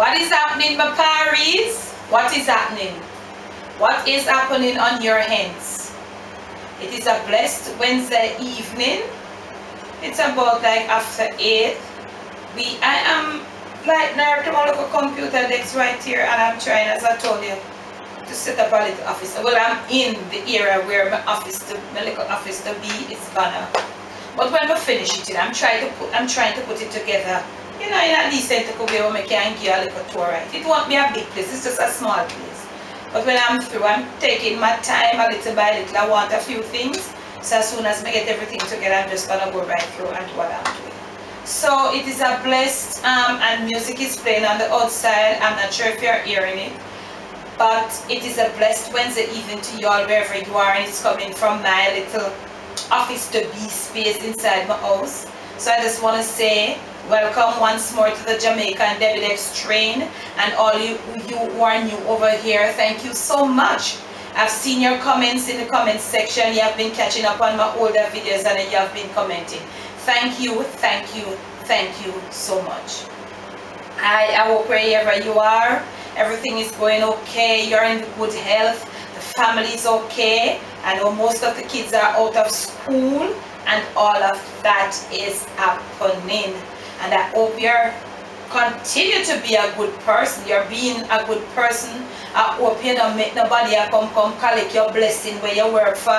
What is happening, my Paris? What is happening? What is happening on your hands? It is a blessed Wednesday evening. It's about like after 8. I am like now to my little computer desk right here, and I'm trying, as I told you, to set up a little office. Well, I'm in the area where my little office to be is gonna. But when I finish it, I'm trying to put it together, you know, in a decent way where I can give a little tour, right? It won't be a big place, it's just a small place. But when I'm through, I'm taking my time a little by little. I want a few things. So as soon as I get everything together, I'm just gonna go right through and do what I'm doing. So it is a blessed and music is playing on the outside. I'm not sure if you're hearing it, but it is a blessed Wednesday evening to you all wherever you are, and it's coming from my little office to be space inside my house. So I just want to say welcome once more to the Jamaican Debbie Debs train, and all you who are new over here, thank you so much. I've seen your comments in the comment section. You have been catching up on my older videos and you have been commenting. Thank you, thank you, thank you so much. I hope wherever you are, everything is going okay. You're in good health. The family is okay. I know most of the kids are out of school and all of that is happening. And I hope you're continue to be a good person. You're being a good person. I hope you don't make nobody come collect your blessing where you work for.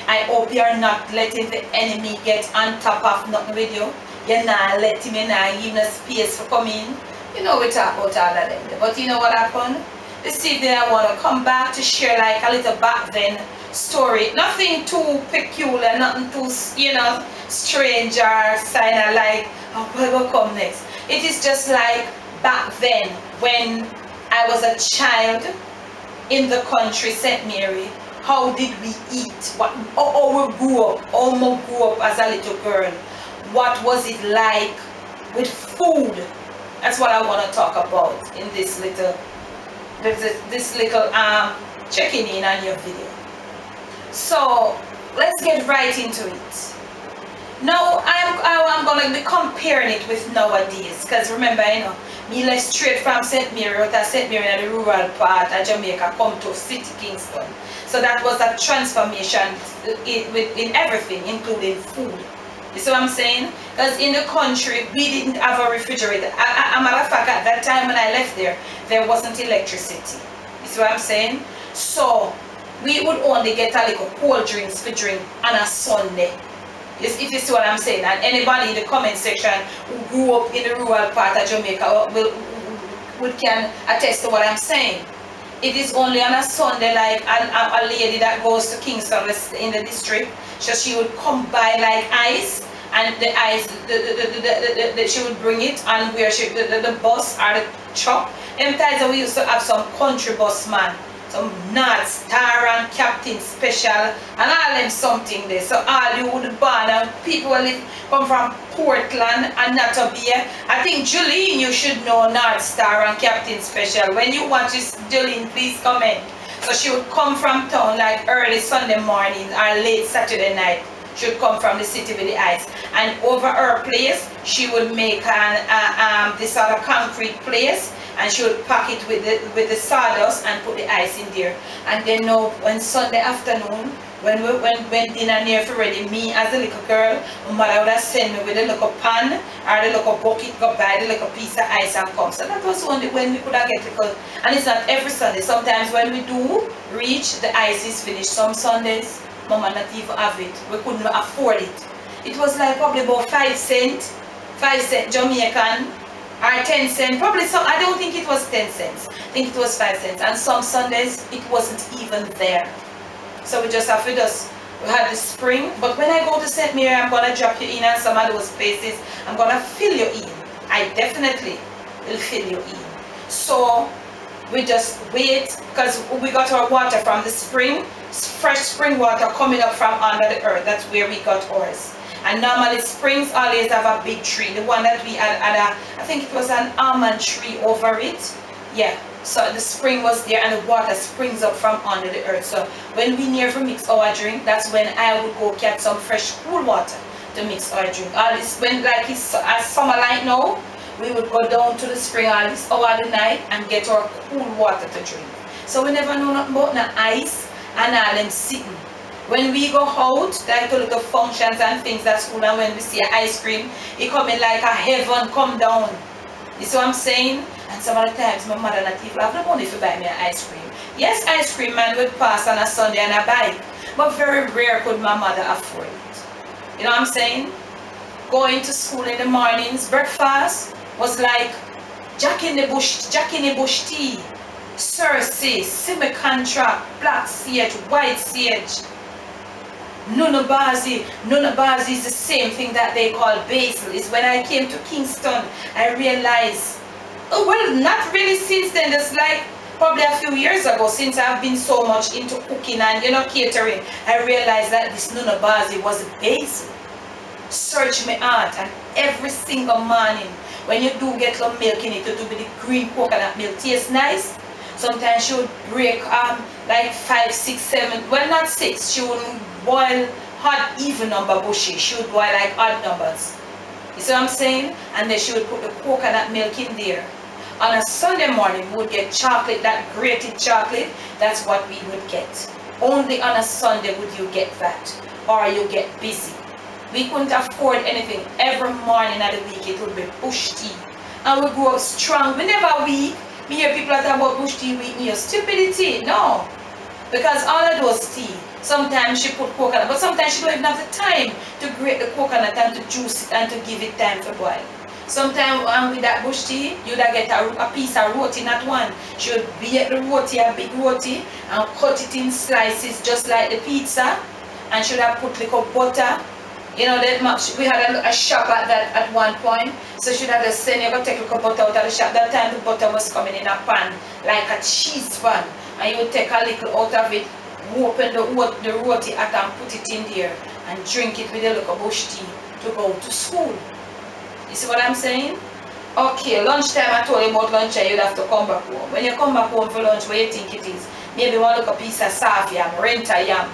I hope you're not letting the enemy get on top of nothing with you. You're not letting me now give no space for coming. You know we talk about all of them. But you know what happened? This evening I want to come back to share like a little back then story. Nothing too peculiar, nothing too, you know, strange or sign of like, oh, what will come next? It is just like back then when I was a child in the country, St. Mary. How did we eat? How we grew up? How we grew up as a little girl? What was it like with food? That's what I want to talk about in this little checking in on your video. So let's get right into it. Now I'm going to be comparing it with nowadays, because remember, you know, me left straight from St. Mary, out of St. Mary in the rural part of Jamaica, come to City Kingston. So that was a transformation in everything, including food. You see what I'm saying? Because in the country, we didn't have a refrigerator. As a matter of fact, at that time when I left there wasn't electricity. You see what I'm saying? So we would only get a little cold drinks for drink on a Sunday. If you see what I'm saying, and anybody in the comment section who grew up in the rural part of Jamaica can attest to what I'm saying. It is only on a Sunday, like a lady that goes to Kingston in the district, so she would come by like ice, and the ice, she would bring it, and where the bus or the truck. Them times we used to have some country bus man. Some North Star and Captain Special and all them something there. So all you would born and people who come from Portland and Natabia. I think Julene, you should know North Star and Captain Special. When you want this, Julene, please comment. So she would come from town like early Sunday morning or late Saturday night. She would come from the city with the ice. And over her place, she would make this sort of concrete place. And she would pack it with the sawdust and put the ice in there. And then now, when Sunday afternoon, when dinner near for ready, me as a little girl, my mother would have sent me with a little pan or the little bucket, go buy the little piece of ice and come. So that was only when we could have get little. And it's not every Sunday. Sometimes when we do reach, the ice is finished. Some Sundays, Mama not even have it. We couldn't afford it. It was like probably about 5 cents Jamaican. Or 10 cents, probably. So I don't think it was 10 cents. I think it was 5 cents. And some Sundays it wasn't even there. So we just have to we had the spring. But when I go to St. Mary, I'm gonna drop you in on some of those places. I'm gonna fill you in. I definitely will fill you in. So we just wait, because we got our water from the spring, fresh spring water coming up from under the earth. That's where we got ours. And normally springs always have a big tree. The one that we had I think it was an almond tree over it. Yeah, so the spring was there and the water springs up from under the earth. So when we near to mix our drink, that's when I would go catch some fresh cool water to mix our drink. All this when like it's summer like now, we would go down to the spring at this hour of the night and get our cool water to drink. So we never know nothing about no ice and all them sitting. When we go out, like to little functions and things at school, and when we see ice cream, it coming like a heaven come down. You see what I'm saying? And some of the times my mother and people have no money to buy me an ice cream. Yes, ice cream man would pass on a Sunday on a bike, but very rare could my mother afford it. You know what I'm saying? Going to school in the mornings, breakfast was like Jack in the bush tea, Cersei, semi-contract, black sage, white sage, Nunabazi. Nunabazi is the same thing that they call basil. Is when I came to Kingston, I realized, oh well, not really since then, just like probably a few years ago, since I've been so much into cooking and catering, I realized that this Nunabazi was basil. Search me out, and every single morning when you do get some milk in it, it will be the green coconut milk, tastes nice. Sometimes she would break like 5, 6, 7, well not 6, she wouldn't boil hot even number bushes, she would boil like odd numbers. You see what I'm saying? And then she would put the coconut milk in there. On a Sunday morning we would get chocolate, that grated chocolate, that's what we would get. Only on a Sunday would you get that, or you get busy. We couldn't afford anything. Every morning of the week it would be bush tea. And we grew up strong, we never weak. Me hear people talk about bush tea with me, stupidity. No. Because all of those tea, sometimes she put coconut, but sometimes she don't even have the time to grate the coconut and to juice it and to give it time to boil. Sometimes with that bush tea, you'd get a piece of roti, not one. She would bake the roti, a big roti, and cut it in slices just like the pizza. And she would have put little butter. You know, we had a shop at that at one point, so she had to send you go take a butter out of the shop. That time the butter was coming in a pan, like a cheese pan, and you would take a little out of it, open the roti at and put it in there, and drink it with a little bush tea to go to school. You see what I'm saying? Okay, lunchtime, I told you about lunch, you'd have to come back home. When you come back home for lunch, what you think it is? Maybe one little piece of soft yam, renta yam.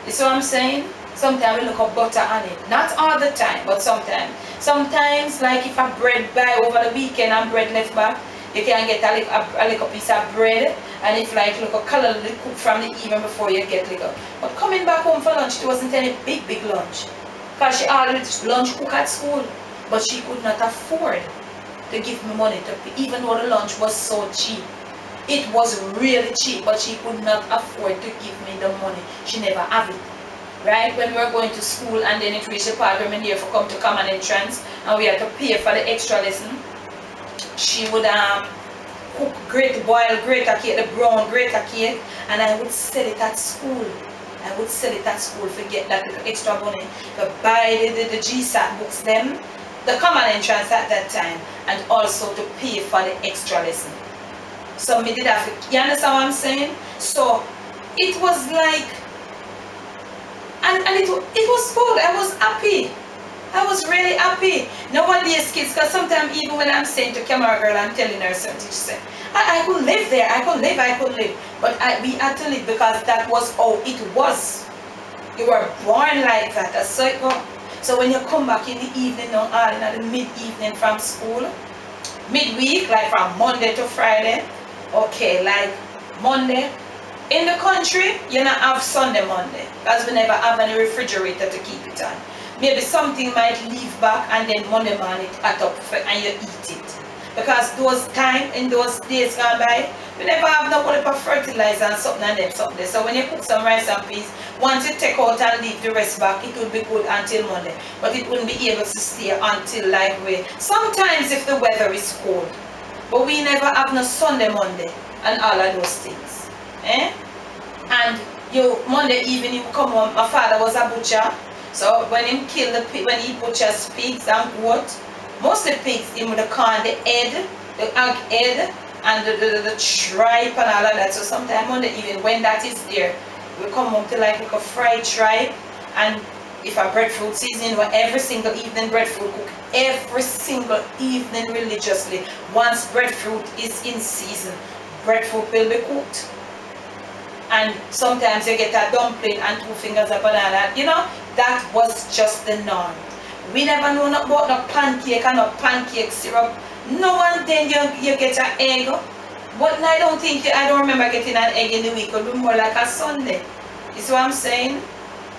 You see what I'm saying? Sometimes we look up butter on it. Not all the time, but sometimes. Sometimes, like if a bread buy over the weekend and bread left back, you can get a little piece of bread. And if like look a color cook from the evening before you get little. But coming back home for lunch, it wasn't any big lunch. Because she always lunch cook at school. But she could not afford to give me money to pay, even though the lunch was so cheap. It was really cheap, but she could not afford to give me the money. She never have it. Right, when we were going to school and then it reached the part where we here for come to common entrance and we had to pay for the extra lesson, she would cook boil greater cake, the brown greater cake, and I would sell it at school. I would sell it at school to get that little extra money to buy the GSAT books them, the common entrance at that time, and also to pay for the extra lesson. So me did have to, you understand what I'm saying? So it was like, and it was good. I was happy. I was really happy. Nowadays kids, because sometimes even when I'm saying to camera girl, I'm telling her something, she said, I could live there, I could live. But we had to live because that was how it was. You were born like that. That's so it goes. So when you come back in the evening or in the mid-evening from school, midweek, like from Monday to Friday, okay, like Monday, in the country, you not have Sunday, Monday, because we never have any refrigerator to keep it on. Maybe something might leave back and then Monday morning it hot up and you eat it. Because in those days gone by, we never have no money for fertilizer and something and them something. So when you cook some rice and peas, once you take out and leave the rest back, it would be good until Monday. But it wouldn't be able to stay until like sometimes if the weather is cold. But we never have no Sunday, Monday and all of those things. And Monday evening you come home, my father was a butcher, so when he butchers pigs and goat, most of the pigs, he would corn, the head, the egg head, and the tripe and all of that. So sometime Monday evening when that is there, we come home to like a fried tripe, and if a breadfruit season, every single evening breadfruit cook, every single evening religiously. Once breadfruit is in season, breadfruit will be cooked. And sometimes you get a dumpling and 2 fingers of banana. You know, that was just the norm. We never know about no pancake and no pancake syrup. No one then you get an egg. But I don't think, I don't remember getting an egg in the week. It would be more like a Sunday. You see what I'm saying?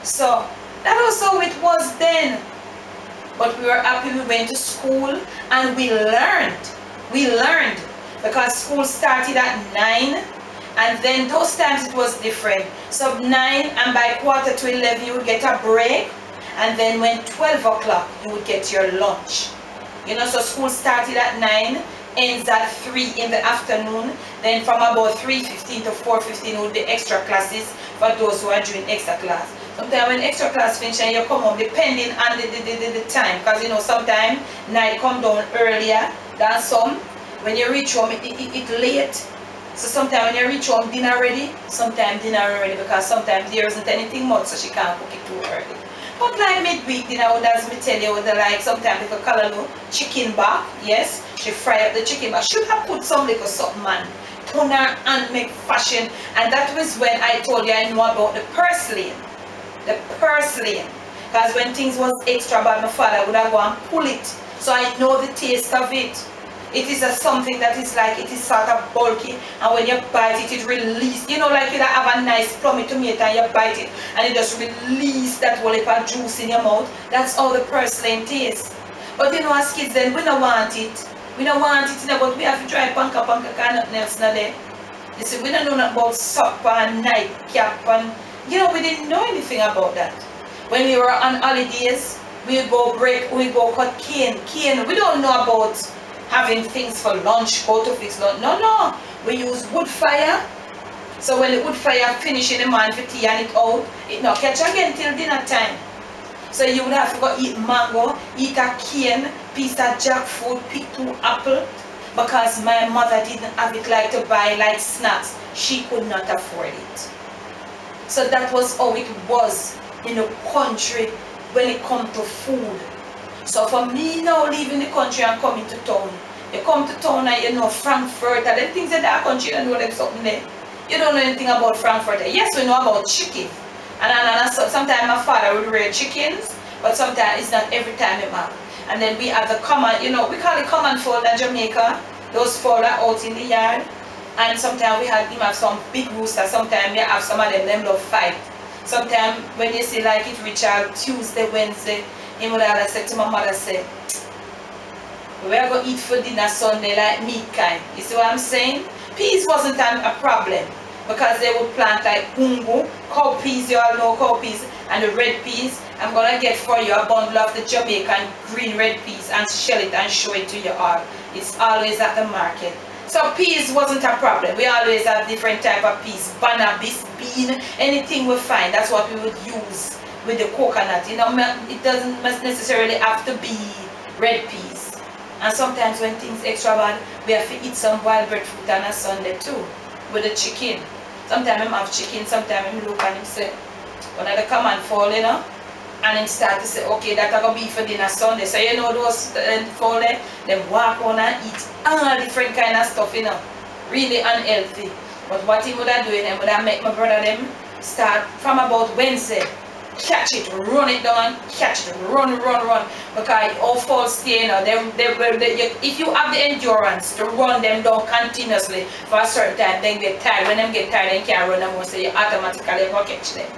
So, that was how it was then. But we were happy we went to school and we learned. We learned. Because school started at 9. And then those times it was different. So 9 and by 11:15 you would get a break. And then when 12 o'clock you would get your lunch. You know, so school started at 9, ends at 3 in the afternoon. Then from about 3:15 to 4:15 would be extra classes for those who are doing extra class. Sometimes when extra class finish and you come home, depending on the time, because you know sometimes night come down earlier than some. When you reach home, it late. So sometimes when you reach home, dinner ready. Sometimes dinner ready because sometimes there isn't anything much, so she can't cook it too early. But like midweek dinner, as me tell you, like sometimes little callaloo chicken back, yes, she fry up the chicken back. Should have put some little something, man. Toner and make fashion. And that was when I told you I know about the purslane. The purslane. Because when things was extra bad, my father would have go and pull it. So I know the taste of it. It is something that is like, it is sort of bulky, and when you bite it, it releases, you know, like you have a nice plummy tomato and you bite it, and it just release that whole heap of juice in your mouth. That's how the purslane tastes. But you know, as kids then, we don't want it. We don't want it, you know, but we have to try panka and nothing else not there. You see, we don't know nothing about supper and nightcap, and, you know, we didn't know anything about that. When we were on holidays, we go break, we go cut cane. We don't know about having things for lunch, go to fix lunch. No. We use wood fire. So when the wood fire finish in the morning for tea and it out, it not catch again till dinner time. So you would have to go eat mango, eat a cane, piece of jackfruit, pick 2 apples. Because my mother didn't have it like to buy like snacks. She could not afford it. So that was how it was in the country when it comes to food. So for me now leaving the country and coming to town, you come to town and you know Frankfurt and the things in that country, you don't know them something there. You don't know anything about Frankfurt. Yes, we know about chicken. And sometimes my father would rear chickens, but sometimes it's not every time him have. And then we have the common, you know, we call it common fowl in Jamaica. Those fowl are out in the yard. And sometimes we have him have some big rooster. Sometimes we have some of them love fight. Sometimes when you see like it reach out Tuesday, Wednesday, he would have said to my mother, say, we are going to eat for dinner Sunday like meat kind. You see what I'm saying? Peas wasn't a problem because they would plant like ungu, cow peas, you all know cow peas, and the red peas. I'm going to get for you a bundle of the Jamaican green red peas and shell it and show it to you all. It's always at the market. So peas wasn't a problem. We always have different type of peas, banana, bean, anything we find. That's what we would use with the coconut. You know, it doesn't necessarily have to be red peas. And sometimes when things extra bad, we have to eat some wild breadfruit on a Sunday too, with the chicken. Sometimes I have chicken, sometimes I look and him say, when I come and fall, you know, and him start to say, okay, that's going to be for dinner Sunday. So you know those fall there, them walk on and eat all different kind of stuff, you know, really unhealthy. But what he would have done, he would have make my brother them start from about Wednesday. Catch it, run it down, catch it, run. Because all falls stay, you know, if you have the endurance to run them down continuously for a certain time, then get tired. When them get tired, they can't run them more, so you automatically go catch them.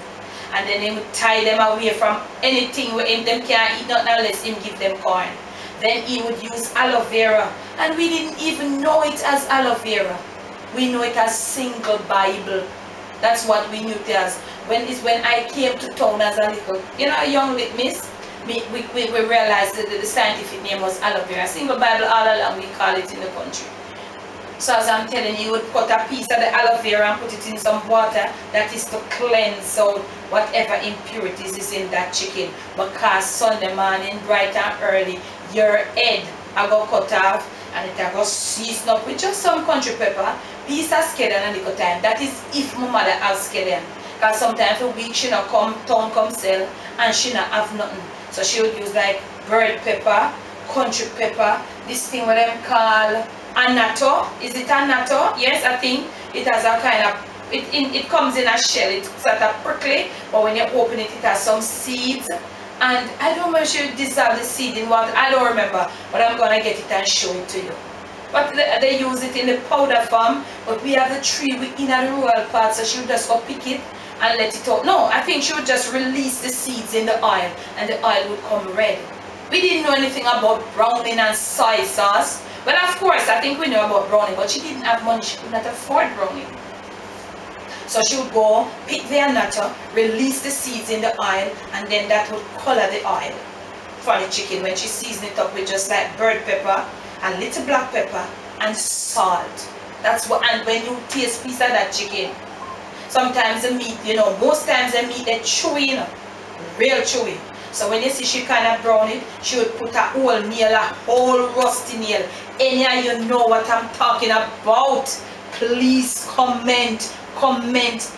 And then they would tie them away from anything where them can't eat nothing unless him give them corn. Then he would use aloe vera. And we didn't even know it as aloe vera. We know it as single Bible. That's what we knew it as. When I came to town as a little, you know, a young little miss, we realized that the scientific name was aloe vera. Single Bible all along we call it in the country. So as I'm telling you, you would cut a piece of the aloe vera and put it in some water that is to cleanse out whatever impurities is in that chicken. Because Sunday morning, bright and early, your head I go cut off and it I go season up with just some country pepper, piece of scallion and a little time. That is if my mother has scallion. Because sometimes a week she not come, town come sell and she not have nothing. So she would use like bird pepper, country pepper, this thing what them call annatto. Is it annatto? Yes, I think it has a kind of, it comes in a shell, it's sort of prickly, but when you open it, it has some seeds And I don't know if she dissolve the seed in water. I don't remember, but I'm gonna get it and show it to you. But they use it in the powder form. But we have the tree in the rural part, so she would just go pick it and let it out. No, I think she would just release the seeds in the oil, and the oil would come red. We didn't know anything about browning and soy sauce. Well, of course, I think we know about browning, but she didn't have money. She could not afford browning. So she would go pick the annatto, release the seeds in the oil, and then that would color the oil for the chicken when she seasoned it up with just like bird pepper and little black pepper and salt. That's what. And when you taste piece of that chicken, sometimes the meat, you know, most times the meat they're chewy, you know, real chewy. So when you see she kind of brown it, she would put a whole nail, a whole rusty nail. Any of you know what I'm talking about, please comment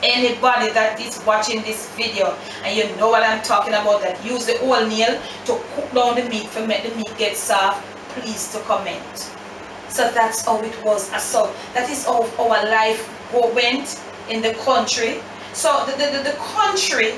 anybody that is watching this video and you know what I'm talking about, that use the whole nail to cook down the meat to make the meat get soft, please to comment. So that's how it was. So that is how our life went in the country. So the country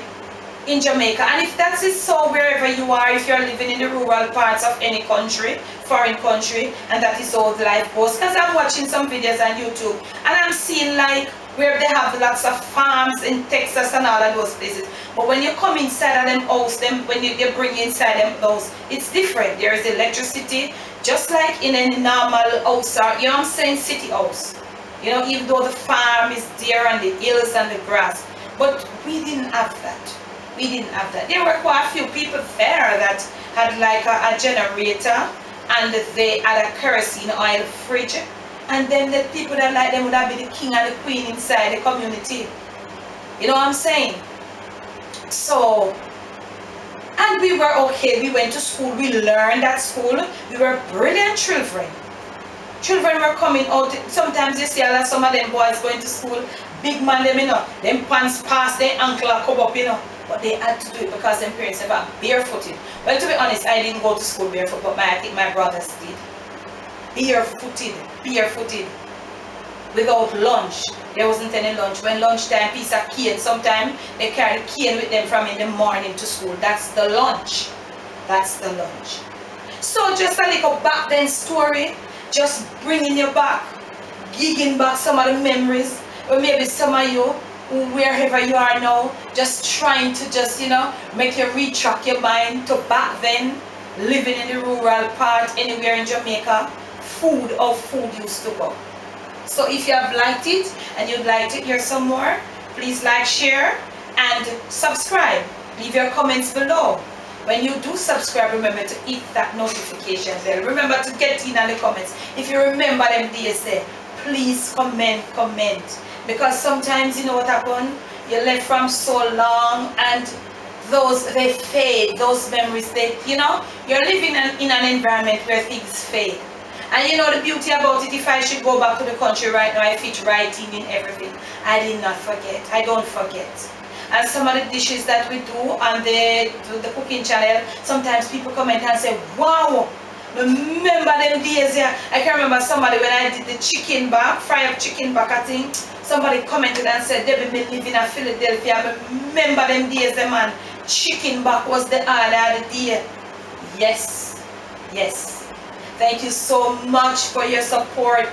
in Jamaica, and if that is so wherever you are, if you're living in the rural parts of any country, foreign country, and that is how the life goes, because I'm watching some videos on YouTube and I'm seeing like where they have lots of farms in Texas and all of those places, but when you come inside of them house, when you bring inside them house, it's different. There is electricity just like in a normal house, or you know what I'm saying, city house, you know, even though the farm is there and the hills and the grass, but we didn't have that. We didn't have that. There were quite a few people there that had like a generator, and they had a kerosene oil fridge, and then the people that like them would have been the king and the queen inside the community. You know what I'm saying? So, and we were okay. We went to school. We learned at school. We were brilliant children. Children were coming out. Sometimes you see some of them boys going to school, big man them, you know, them pants past their ankle or come up, you know. But they had to do it because their parents were barefooted. Well, to be honest, I didn't go to school barefoot, but I think my brothers did. Barefooted. Without lunch. There wasn't any lunch. When lunchtime, piece of cane, sometimes they carry cane with them from in the morning to school. That's the lunch. That's the lunch. So just a little back then story, just bringing you back, gigging back some of the memories, or maybe some of you, wherever you are now, just trying to just, you know, make you retrack your mind to back then, living in the rural part, anywhere in Jamaica, how food used to go. So if you have liked it and you'd like to hear some more, please like, share, and subscribe. Leave your comments below. When you do subscribe, remember to hit that notification bell. Remember to get in the comments. If you remember them days there, please comment. Because sometimes, you know what happened? You left from so long and they fade, those memories, you know, you're living in an environment where things fade. And you know the beauty about it, if I should go back to the country right now, I fit right in everything. I did not forget. I don't forget. And some of the dishes that we do on the cooking channel, sometimes people comment and say, wow, remember them days here. I can remember somebody when I did the chicken back, fry up chicken back, I think, somebody commented and said, Debbie, me live in Philadelphia. I remember them days, man. Chicken back was the order of the day. Yes. Thank you so much for your support.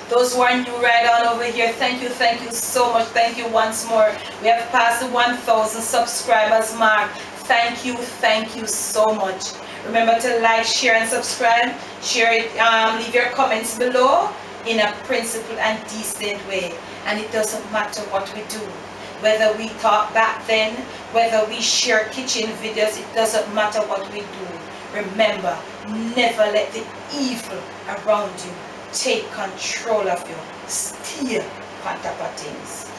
Those who are new right on over here, thank you so much. Thank you once more. We have passed the 1,000 subscribers mark. Thank you so much. Remember to like, share, and subscribe. Share it, leave your comments below in a principled and decent way. And it doesn't matter what we do. Whether we talk back then, whether we share kitchen videos, it doesn't matter what we do. Remember, never let the evil around you take control of you. Steer on top of things.